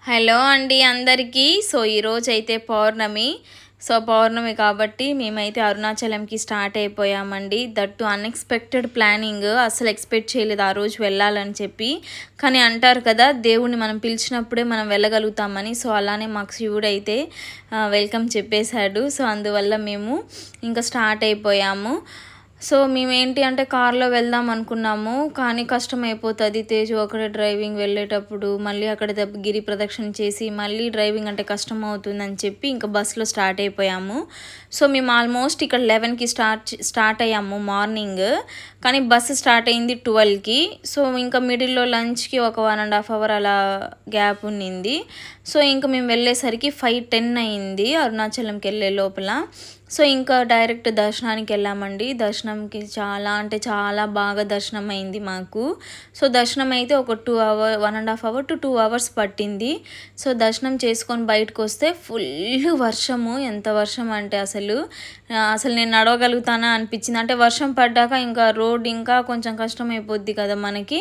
Hello అండి అందరికీ. So ఈరోజు అయితే పౌర్ణమి. సో పౌర్ణమి కాబట్టి మేమైతే అరుణాచలంకి స్టార్ట్ అయిపోయామండి. That unexpected planning. అసలు ఎక్స్పెక్ట్ చేయలేదు ఆ రోజు వెళ్ళాలని చెప్పి. కానీ అంటారు కదా, దేవుణ్ణి మనం పిలిచినప్పుడే మనం వెళ్ళగలుగుతామని. సో అలానే మాకు శివుడు అయితే వెల్కమ్ చెప్పేశాడు. సో అందువల్ల మేము ఇంకా స్టార్ట్ అయిపోయాము. సో మేమేంటి అంటే కార్లో వెళ్దాం అనుకున్నాము, కానీ కష్టం అయిపోతుంది. తేజు ఒకటే డ్రైవింగ్ వెళ్ళేటప్పుడు మళ్ళీ అక్కడ గిరి ప్రదక్షిణ చేసి మళ్ళీ డ్రైవింగ్ అంటే కష్టం అవుతుందని చెప్పి ఇంకా బస్సులో స్టార్ట్ అయిపోయాము. సో మేము ఆల్మోస్ట్ ఇక్కడ 11కి స్టార్ట్ అయ్యాము మార్నింగ్, కానీ బస్సు స్టార్ట్ అయింది 12కి. సో ఇంకా మిడిల్లో లంచ్కి ఒక 1.5 hour అలా గ్యాప్ ఉన్నింది. సో ఇంకా మేము వెళ్ళేసరికి 5:10 అయింది అరుణాచలంకి వెళ్ళే లోపల. సో ఇంకా డైరెక్ట్ దర్శనానికి వెళ్ళామండి. దర్శనంకి చాలా అంటే చాలా బాగా దర్శనం అయింది మాకు. సో దర్శనం అయితే ఒక 1.5 hour to 2 hours పట్టింది. సో దర్శనం చేసుకొని బయటకు వస్తే ఫుల్ వర్షము. ఎంత వర్షం అంటే అసలు నేను నడవగలుగుతానా అనిపించింది. అంటే వర్షం పడ్డాక ఇంకా రోడ్ ఇంకా కొంచెం కష్టం అయిపోద్ది కదా మనకి.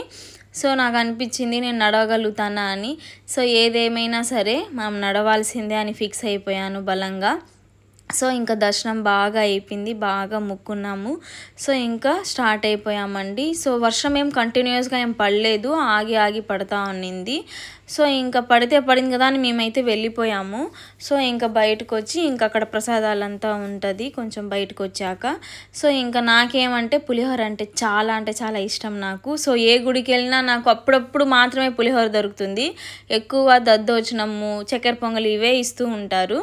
సో నాకు అనిపించింది నేను నడవగలుగుతానా అని. సో ఏదేమైనా సరే మనం నడవాల్సిందే అని ఫిక్స్ అయిపోయాను బలంగా. సో ఇంకా దర్శనం బాగా అయిపోయింది, బాగా మొక్కున్నాము. సో ఇంకా స్టార్ట్ అయిపోయామండి. సో వర్షం ఏం కంటిన్యూస్గా ఏం పడలేదు, ఆగి ఆగి పడతా ఉన్నింది. సో ఇంకా పడితే పడింది కదా అని మేమైతే వెళ్ళిపోయాము. సో ఇంకా బయటకు వచ్చి ఇంకా అక్కడ ప్రసాదాలంతా ఉంటుంది కొంచెం బయటకు వచ్చాక. సో ఇంకా నాకేమంటే పులిహోర అంటే చాలా ఇష్టం నాకు. సో ఏ గుడికి వెళ్ళినా నాకు అప్పుడప్పుడు మాత్రమే పులిహోర దొరుకుతుంది. ఎక్కువ దద్దోజనము, చక్కెర పొంగలి ఇవే ఇస్తూ ఉంటారు.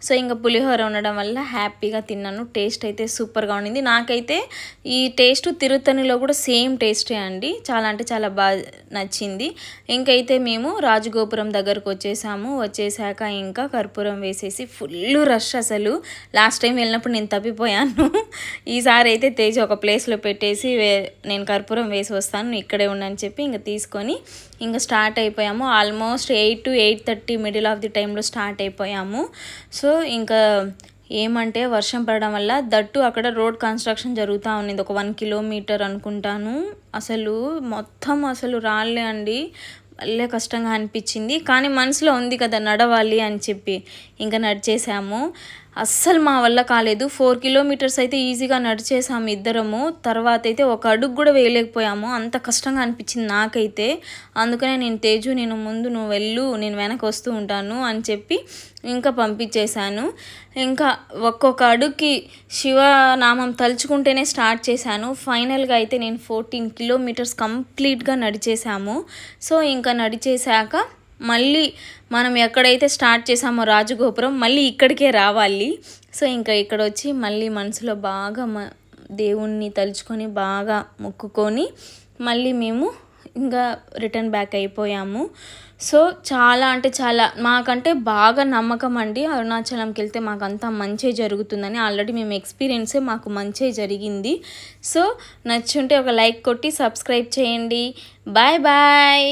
సో ఇంకా పులిహోర ఉండడం వల్ల హ్యాపీగా తిన్నాను. టేస్ట్ అయితే సూపర్గా ఉండింది. నాకైతే ఈ టేస్ట్ తిరుత్తణిలో కూడా సేమ్ టేస్టే అండి. చాలా అంటే చాలా బాగా నచ్చింది. ఇంకైతే మేము రాజగోపురం దగ్గరకు వచ్చేసాక ఇంకా కర్పూరం వేసేసి ఫుల్ రష్. అసలు లాస్ట్ టైం వెళ్ళినప్పుడు నేను తప్పిపోయాను. ఈసారి అయితే తేజ్ ఒక ప్లేస్లో పెట్టేసి నేను కర్పూరం వేసి వస్తాను, ఇక్కడే ఉండని చెప్పి ఇంకా తీసుకొని ఇంకా స్టార్ట్ అయిపోయాము. Almost 8 to 8:30 middle of the టైంలో స్టార్ట్ అయిపోయాము. సో ఇంకా ఏమంటే వర్షం పడడం వల్ల దట్టు అక్కడ రోడ్ కన్స్ట్రక్షన్ జరుగుతూ ఉన్నింది. ఒక 1 kilometer అనుకుంటాను. అసలు మొత్తం అసలు రాళ్ళే అండి. భలే కష్టంగా అనిపించింది. కానీ మనసులో ఉంది కదా నడవాలి అని చెప్పి ఇంకా నడిచేసాము. అస్సలు మా వల్ల కాలేదు. 4 kilometers అయితే ఈజీగా నడిచేసాము ఇద్దరము. తర్వాత అయితే ఒక అడుగు కూడా వేయలేకపోయాము, అంత కష్టంగా అనిపించింది నాకైతే. అందుకనే నేను తేజు నేను ముందు నువ్వు వెళ్ళు, నేను వెనక్కి వస్తూ ఉంటాను అని చెప్పి ఇంకా పంపించేశాను. ఇంకా ఒక్కొక్క అడుగుకి శివనామం తలుచుకుంటేనే స్టార్ట్ చేశాను. ఫైనల్గా అయితే నేను 14 kilometers కంప్లీట్గా నడిచేసాము. సో ఇంకా నడిచేశాక మళ్ళీ మనం ఎక్కడైతే స్టార్ట్ చేసామో రాజగోపురం మళ్ళీ ఇక్కడికే రావాలి. సో ఇంకా ఇక్కడ వచ్చి మళ్ళీ మనసులో బాగా దేవుణ్ణి తలుచుకొని బాగా మొక్కుకొని మళ్ళీ మేము ఇంకా రిటర్న్ బ్యాక్ అయిపోయాము. సో చాలా అంటే చాలా మాకంటే బాగా నమ్మకం అండి. అరుణాచలంకి వెళ్తే మాకంతా మంచి జరుగుతుందని. ఆల్రెడీ మేము ఎక్స్పీరియన్సే మాకు మంచి జరిగింది. సో నచ్చుంటే ఒక లైక్ కొట్టి సబ్స్క్రైబ్ చేయండి. Bye bye.